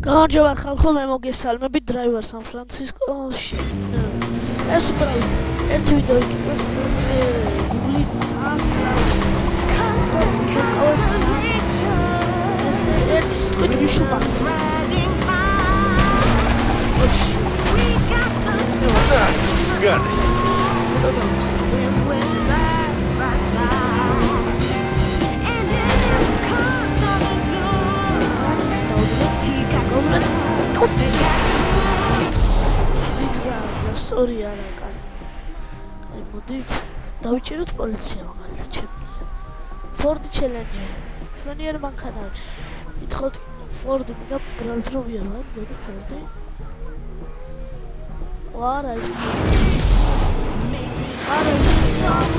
გამარჯობა ხალხო, მე მოგესალმებით დრაივარ სან-ფრანცისკოში. ეს უბრალოდ ერთი ვიდეო იქნება, სადაც მე გული წასწრაფ ეს ერთი სიტყვით ვიშუბა. Sorry, არა კარი. აი მოდით დავიჭიროთ პოლიცია მაგალითად ჩემნია. Ford Challenger. შვენიერ მანქანაა. ითხოვთ Ford მინდა უბრალოდ რომ ვიარო, მგონი Ford. არა ის.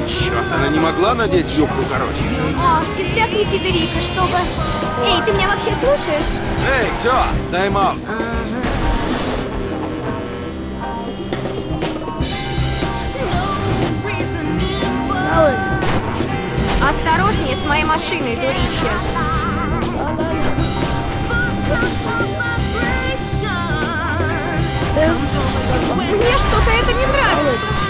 Чёрт, она не могла надеть юбку короче. Ах, ты зря не фидерика, чтобы... Эй, ты меня вообще слушаешь? Эй, все, тайм-аут. Осторожнее с моей машиной, дурища. Мне что-то это не нравится.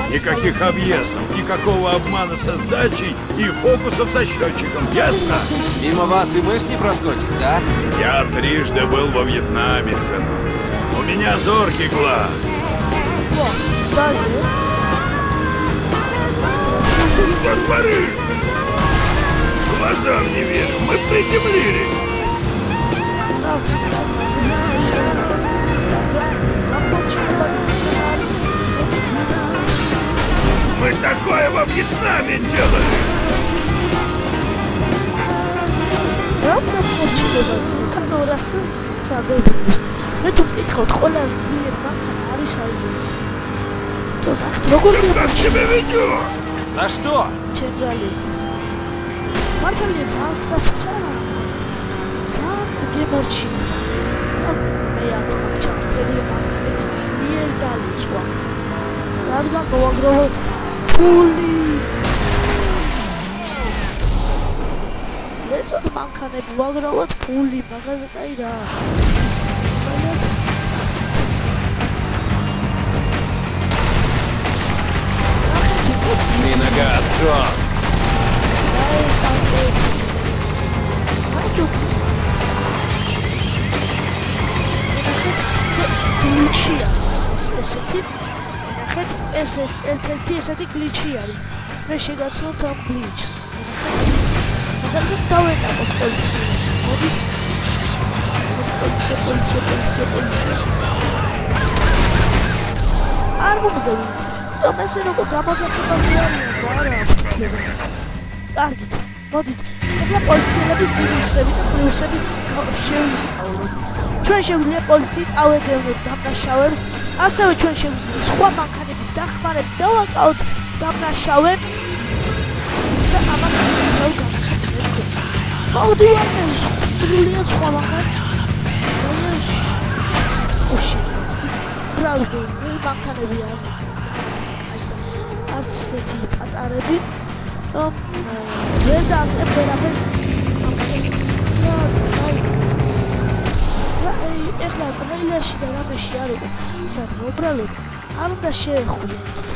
Никаких объездов, никакого обмана со сдачей и фокусов со счетчиком, ясно? Мимо вас и мышь не проскочит, да? Я трижды был во Вьетнаме, сынок. У меня зоркий глаз. Что творишь? Глазам не верю, мы приземлились. Мы такое во Вьетнаме делали. Как себя ведешь? За что? ლეწოდ მანქანები ვაგრავოთ ფული, მაგაზე კაი რა. Миногаз, Джон. გლიჩია ესეთი. ნახეთ, ეს ერთ-ერთი ესეთი გლიჩი არის. მე შეგაცნოთ ამ გლიჩს. მაგალითად დავეტაკოთ პოლიციას. მოდი. პოლიცია. არ მომზადე. თუმცა ეს როგორ გამოძახებაზე არიან და არა აღწევდა. კარგით. მოდით. ახლა პოლიციელების მინუსები და პლუსები შევისწავლოთ. ჩვენ შეგვიძლია პოლიციით ავედევნოთ დამნაშავეებს, ასევე ჩვენ შეგვიძლია სხვა მანქანების დახმარებით დავაკავოთ დამნაშავემ და ამას ვიყავ განახეთ მე თქვენ. მოვდივარ მე სრულიად სხვა მანქანებს. ძალიან უშედეგო. ბრალდე, მე მანქანები აქვს. არც ესეთი პატარები. ვერ დააკრებ ვერაფერს. ეხლა ტრეილერში და რამეში არ იყო საქმე, უბრალოდ არ უნდა შეეხვია იქით.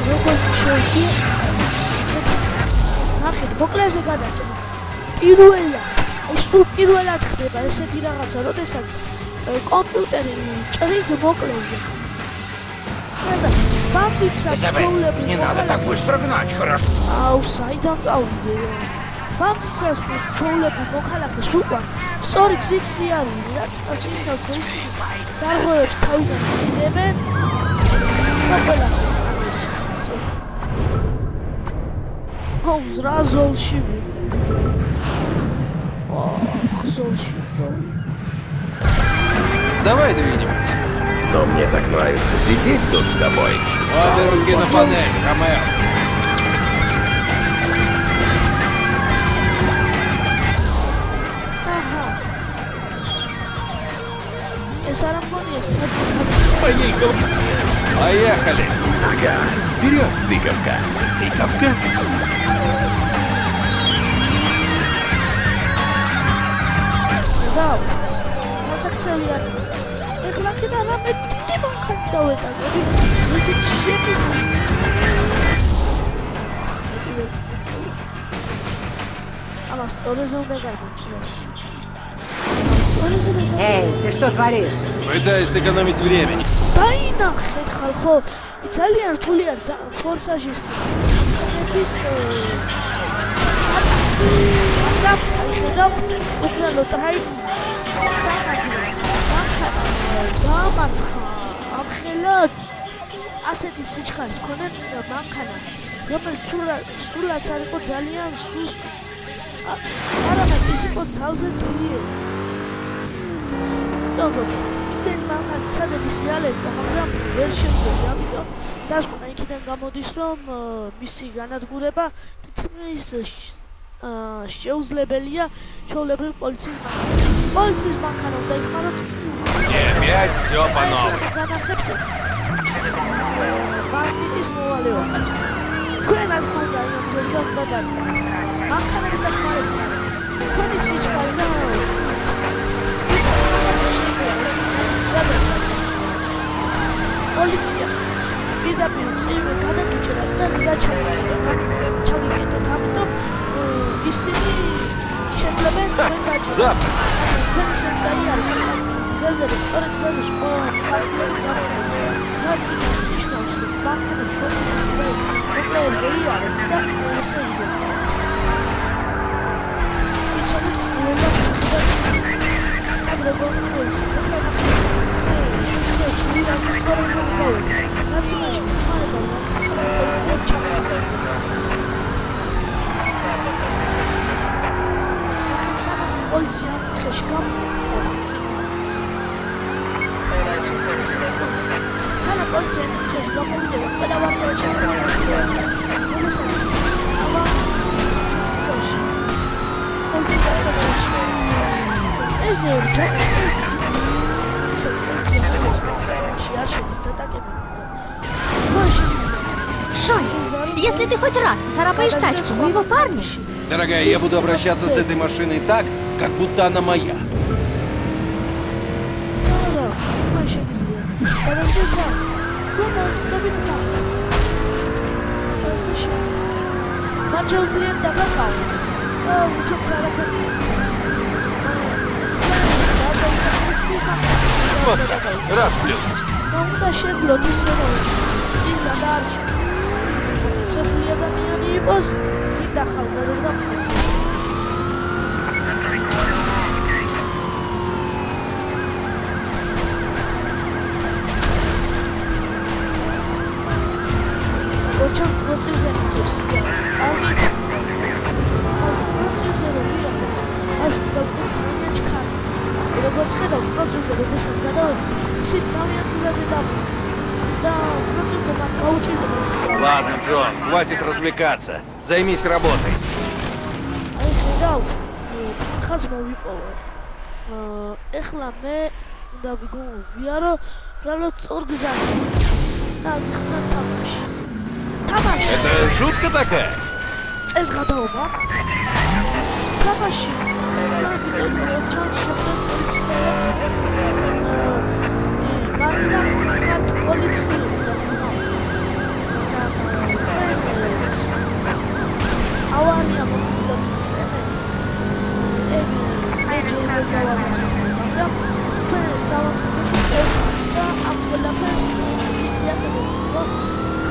როგორც შეეხვია, ნახეთ, მოკლეზე გადაჭრა. სულ პირველად ხდება ესეთი რაღაცა, როდესაც კომპიუტერი ჭრის მოკლეზე. Бандитса, Не надо так быстро гнать, хорошо. Ау, сайдан წავიდე. მანცისას ჩვეულები მოქალაქეს უყვართ სწორი გზით სიარული, რაც პასპორტინოს ისინი დარღვევებს თავიდან მიდებენ და ყველაფერს ამის სწორი. რა ზოლში ვიყო? Золში დავი. Давай двинемся. Но мне так нравится сидеть тут с тобой. Обе руки на панель, Ромео. Ага. Поехали. Ага, вперед, тыковка. Тыковка? დავთ. დასაქცევი არ მიც. ეხლა კიდე რამე დიდი მანქანა დავეტანები. ვიცი შემიძლია. Ама სწორეზე უნდა გარბოჭროს. Эй, ты что творишь? Пытаюсь сэкономить времени. დაინახეთ ხალხო. ძალიან რთული არის ფორსაჟისტი. ეს ხედავთ უკრაინო ტრაიმ სახაძრო დამარცხა ამხელა ასეთი სიჩქარის მქონე მანქანა რომელიც სულაც არ იყო ძალიან სუსტი არამედ ის იყო ძალზე ძლიერი იმდენი მანქანა ცადების იალება მაგრამ ვერ შემძლია ამიტომ დასკვნა იქიდან გამოდის რომ მისი განადგურება თითქმის შეუძლებელია ჩვეულებრივი პოლიციის მანქანა უნდა იხმაროთ Опять все по-новому. განახებთ ბანდიტის მოვალეობას ქვენად უნდა იმჟელია უნდა დატკბეთ მანქანების დახმარებით თქვენი სიჩქარე და პოლიცია პირდაპირ წივე გადაგიჭერათ და გზა ჩაგიგეთოთ ამიტომ ისინი შეძლებენ თქვენ დაჭერას. თქვენი შემდეგი არის გზაზე და სწორედ გზაზე სხვა პარტიები გამოდიან. რაც იმას ნიშნავს, რომ ბანკების შორის პრობლემები იარეთ და ესე იგებთ. იცოდეთ, რომ აგრეგორ მოიცით, ახლა ნახეთ. სწორედ გზაზე გავედი. რაც იმას მიყარება, რომ ახლა ჩამოვიდა. პოლიცია ხეში გამოხცინა. სანა პოლიცია ხეში გამოვიდა და ყველა ვარიანტი შემოვიდა. მოგესალმებით. აბა კოში. პოლიცია სადაში. ეს Шон, если ты хоть раз поцарапаешь тачку моего парня... Дорогая, я буду обращаться с этой машиной так, как будто она моя. Вот так, расплюнуть. როგორც ხედავთ, პროცესზე როდესაც გადავედით, ისინი თავიანთ გზაზე დაბრუნდნენ და პროცესზე მათ გაუჭირდება სიარული. Ладно, Джон, хватит развлекаться. Займись работой. აი ხედავთ, თანხაც მოვიპოვე. ეხლა მე უნდა ვიარო ბრალოდ სწორ გზაზე. და გიხსნა თამაში. Это шутка такая? ეს გადაობა. თამაში.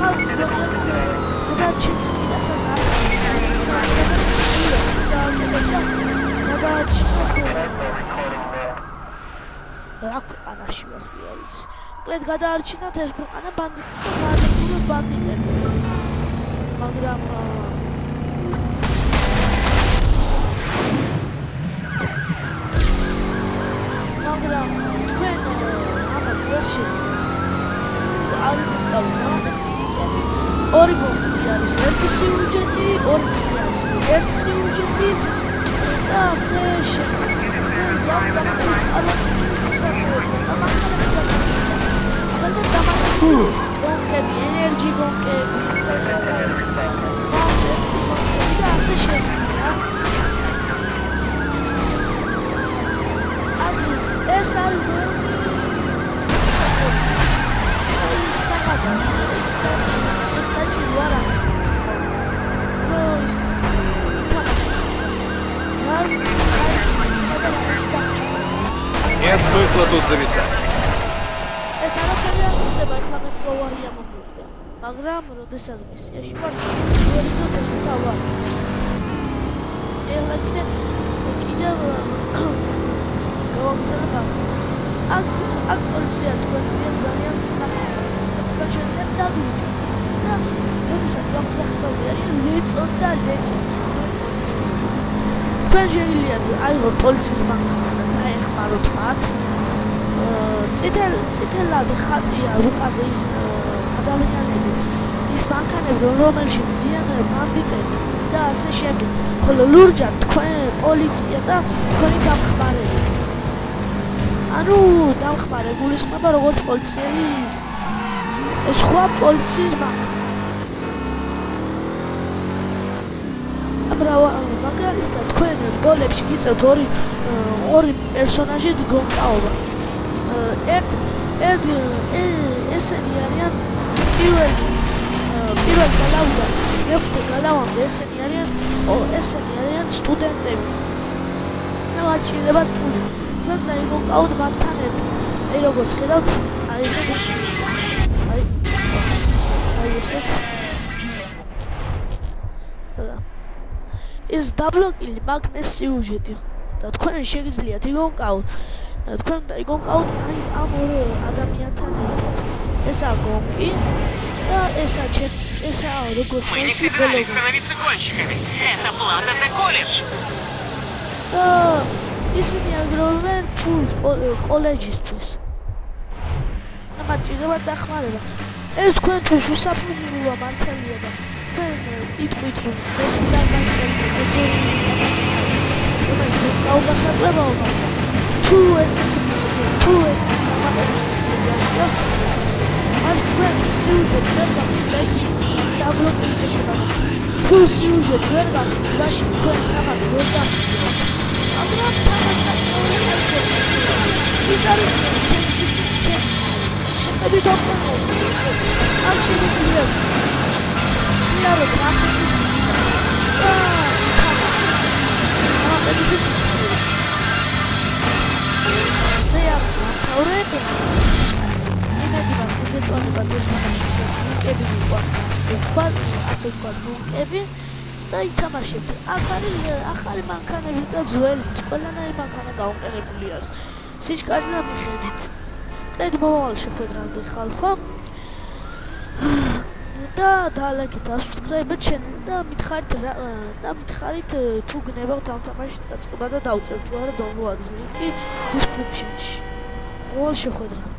ხალხს გონიერ გადარჩენის პირასაც არ ანა შევარს კლედ გადაარჩინოთ ეს ქვეყანა ბანდიტები მაგრამ თქვენ ამას ვერ შეძლებთ არ გიყავით დამატებითი ორი გოლი არის ერთი სიუჟეტი ორი მისი არის ერთი სიუჟეტი და ასე შემდეგ დამატებითი გონკები, ენერჯი გონკები, ფასტესტი გონკები და ასე შემდეგ. ეს არის ეს საჭირო არ არის მithot. რომ ის Нет смысла тут зависать. ეს არაფერი არ ხდება, ეხლა მე გვარია მომივიდა. მაგრამ როდესაც მისიაში ვარ, ვერიტოთ ეს თავარია. ეხლა კიდევ გავაგზავნე ბავშვს. აქ პოლიცია თქვენს მიერ ძალიან საფრთხე. თქვენ დაგუჭირთ ის და როდესაც გამოძახებაზე არის ლეწო და ლეწოც პოლიცია. თქვენ შეგიძლიათ აიღოთ პოლიციის მანქანა და დაეხმაროთ მათ. წითელად ხატია რუკაზე ის ადამიანები ის მანქანები რომელშიც ძიან ბანდიტები და ასე შემდეგ ხოლო ლურჯად თქვენ პოლიცია და თქვენი დამხმარებელი ანუ დამხმარე გულისხმობა როგორც პოლიციის სხვა პოლიციის მანქანა მაგალითად თქვენ ბოლებში გიწევთ ორი პერსონაჟი გონკაობა ესენი არიან პირველ გალავდა მეხუთე გალავამდე ესენი არიან სტუდენტები და ვაჭირდებათ ფული თქვენ დაიგონყავთ მათთან ერთად აი როგორც ხედავთ აი ესეთ ეს დაბლოკილი მაგნეს სიუჟეტი და თქვენ შეგიძლიათ იგონყავთ თქვენ დაიგონყავთ აი ამ ორ ადამიანთან ერთად ესა გონკი და ესა როგორც Мы не собирались становиться гонщиками. Это плата за колледж. და ისინი აგროვებენ ფულს კოლეჯისთვის და მათ ჭირდებათ დახმარება ეს თქვენთვის უსაფრთხოა მართალია და თქვენ იტყვით რომ ეს დაგაგებსეთ ეს ორი რომელიც გაუბას აწვებაო მაგრამ თუ ესეთი დამატებითი მისია მას თქვენ სიუჟეტს ვერ გახსნით დაბლოკირებული ხდება თუ სიუჟეტს ვერ გახსნით მაშინ თქვენ თამაშს ვერ გახსნით მაგრამ თამაშს ის არის ჩემი შეგდით ოპერო ამ შემიძლია მიაროთ რამდენი და თამაშს დამატებითი მისია ორები იმედი ვარ გეწონება ეს თამაშიც გუნკები ვიყვა ასე ვთქვათ გუნკები და ითამაშებთ აქ არის ახალი მანქანები და ძველიც ყველანაირი მანქანა გაუმყენებული არის სიჩქარეზე მიხედით კიდევ მომავალ შეხვედრამდე ხალხო და დაალაგეთ subscribe channel და მითხარით თუ გნებავთ ამ თამაშის დაწყება და დავწერთ თუ არა download-ის ლინკი description-ში. All შეხვედრა